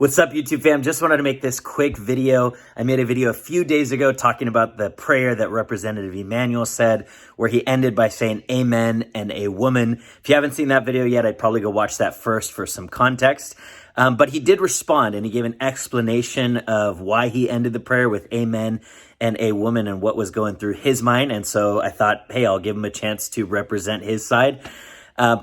What's up, YouTube fam? Just wanted to make this quick video. I made a video a few days ago talking about the prayer that Representative Emanuel said, where he ended by saying amen and a woman. If you haven't seen that video yet, I'd probably go watch that first for some context. But he did respond, and he gave an explanation of why he ended the prayer with amen and a woman and what was going through his mind. And so I thought, hey, I'll give him a chance to represent his side.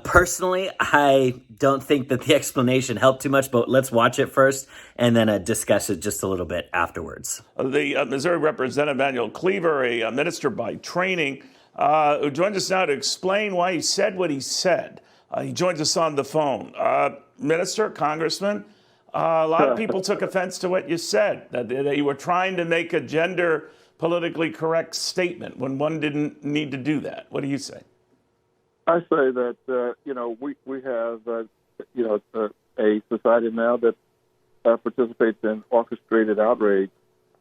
Personally, I don't think that the explanation helped too much, but let's watch it first and then discuss it just a little bit afterwards. The Missouri Representative Emanuel Cleaver, a minister by training, who joins us now to explain why he said what he said. He joins us on the phone. Minister, Congressman, a lot of people took offense to what you said, that you were trying to make a gender politically correct statement when one didn't need to do that. What do you say? I say that, we have, a society now that participates in orchestrated outrage.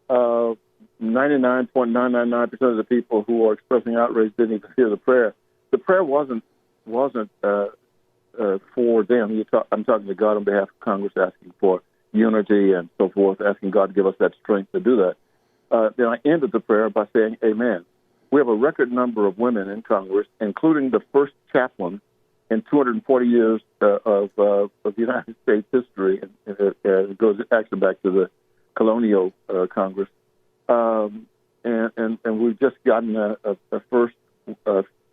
99.999% of the people who are expressing outrage didn't even hear the prayer. The prayer wasn't for them. I'm talking to God on behalf of Congress, asking for unity and so forth, asking God to give us that strength to do that. Then I ended the prayer by saying amen. We have a record number of women in Congress, including the first chaplain in 240 years of United States history. It goes actually back to the colonial Congress. And we've just gotten a first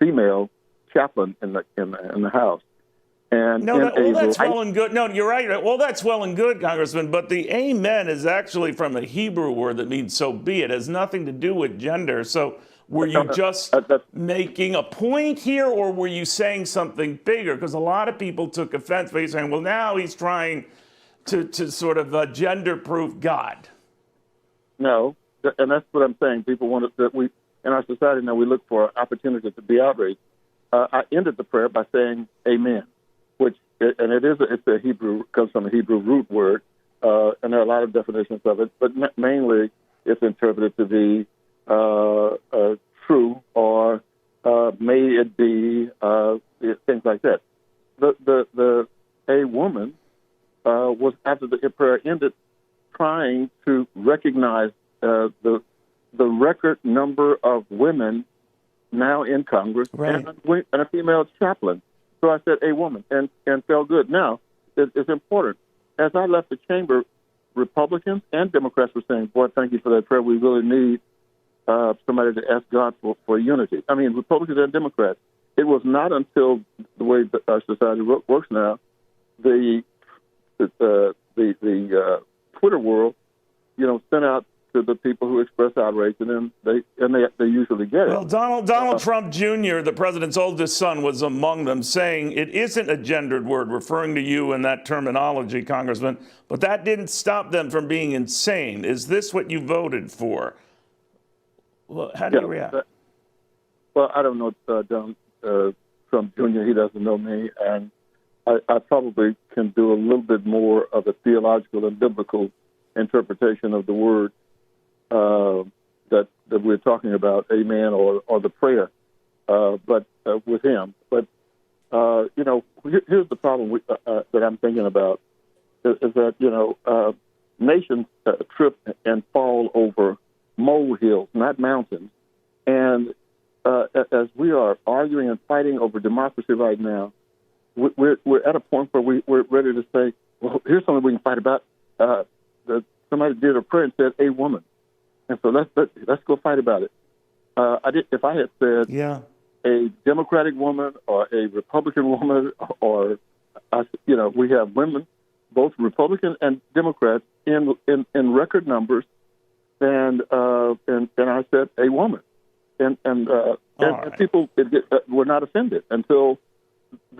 female chaplain in the House. And that's well and good. No, you're right. Well, that's well and good, Congressman. But the amen is actually from a Hebrew word that means "so be it." It has nothing to do with gender. So. Were you just making a point here, or were you saying something bigger? Because a lot of people took offense by saying, well, now he's trying to sort of gender-proof God. No, and that's what I'm saying. People want that we, in our society now, we look for opportunities to be outraged. I ended the prayer by saying amen, it's a Hebrew, comes from a Hebrew root word, and there are a lot of definitions of it, but mainly it's interpreted to be true, or may it be, things like that. The a woman was, after the prayer ended, trying to recognize the record number of women now in Congress, right, and a female chaplain. So I said a woman, and felt good. Now, it's important. As I left the chamber, Republicans and Democrats were saying, boy, thank you for that prayer. We really need somebody to ask God for unity. I mean, Republicans and Democrats. It was not until the way that our society works now, the Twitter world, sent out to the people who express outrage, and then they usually get it. Well, Donald Trump Jr., the president's oldest son, was among them, saying it isn't a gendered word, referring to you in that terminology, Congressman. But that didn't stop them from being insane. Is this what you voted for? Well, how do you react? Well, I don't know Donald Trump Jr. He doesn't know me, and I probably can do a little bit more of a theological and biblical interpretation of the word that we're talking about, amen, or the prayer, but with him. But here's the problem that I'm thinking about is that nations trip and fall over molehills, not mountains. And as we are arguing and fighting over democracy right now, we're at a point where we're ready to say, well, here's something we can fight about. Somebody did a prayer and said a woman, and so let's go fight about it. If I had said a Democratic woman or a Republican woman, or we have women, both Republican and Democrats, in record numbers. And I said a woman, and people were not offended until.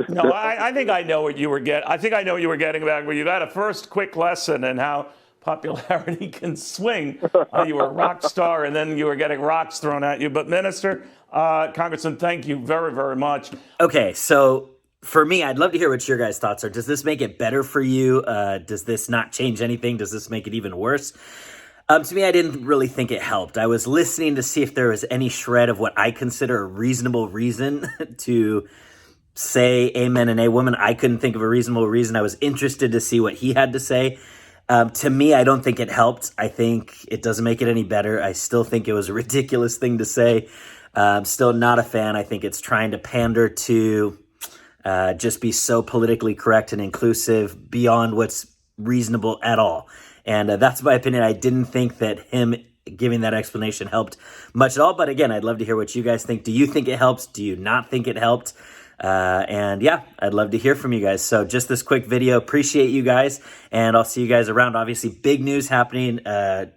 No, I think I know what you were getting. I think I know what you were getting back. Where you got a first quick lesson in how popularity can swing. You were a rock star, and then you were getting rocks thrown at you. But Minister, Congressman, thank you very, very much. Okay, so for me, I'd love to hear what your guys' thoughts are. Does this make it better for you? Does this not change anything? Does this make it even worse? To me, I didn't really think it helped. I was listening to see if there was any shred of what I consider a reasonable reason to say amen and a woman. I couldn't think of a reasonable reason. I was interested to see what he had to say. To me, I don't think it helped. I think it doesn't make it any better. I still think it was a ridiculous thing to say. Still not a fan. I think it's trying to pander to just be so politically correct and inclusive beyond what's reasonable at all. And that's my opinion. I didn't think that him giving that explanation helped much at all. But again, I'd love to hear what you guys think. Do you think it helps? Do you not think it helped? And yeah, I'd love to hear from you guys. So just this quick video, appreciate you guys, and I'll see you guys around. Obviously, big news happening.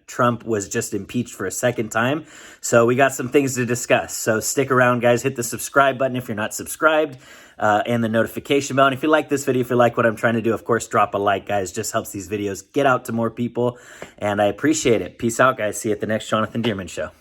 Trump was just impeached for a second time. So we got some things to discuss. So stick around, guys. Hit the subscribe button if you're not subscribed, and the notification bell. And if you like this video, if you like what I'm trying to do, of course, drop a like, guys. Just helps these videos get out to more people, and I appreciate it. Peace out, guys. See you at the next Jonathan Dearman Show.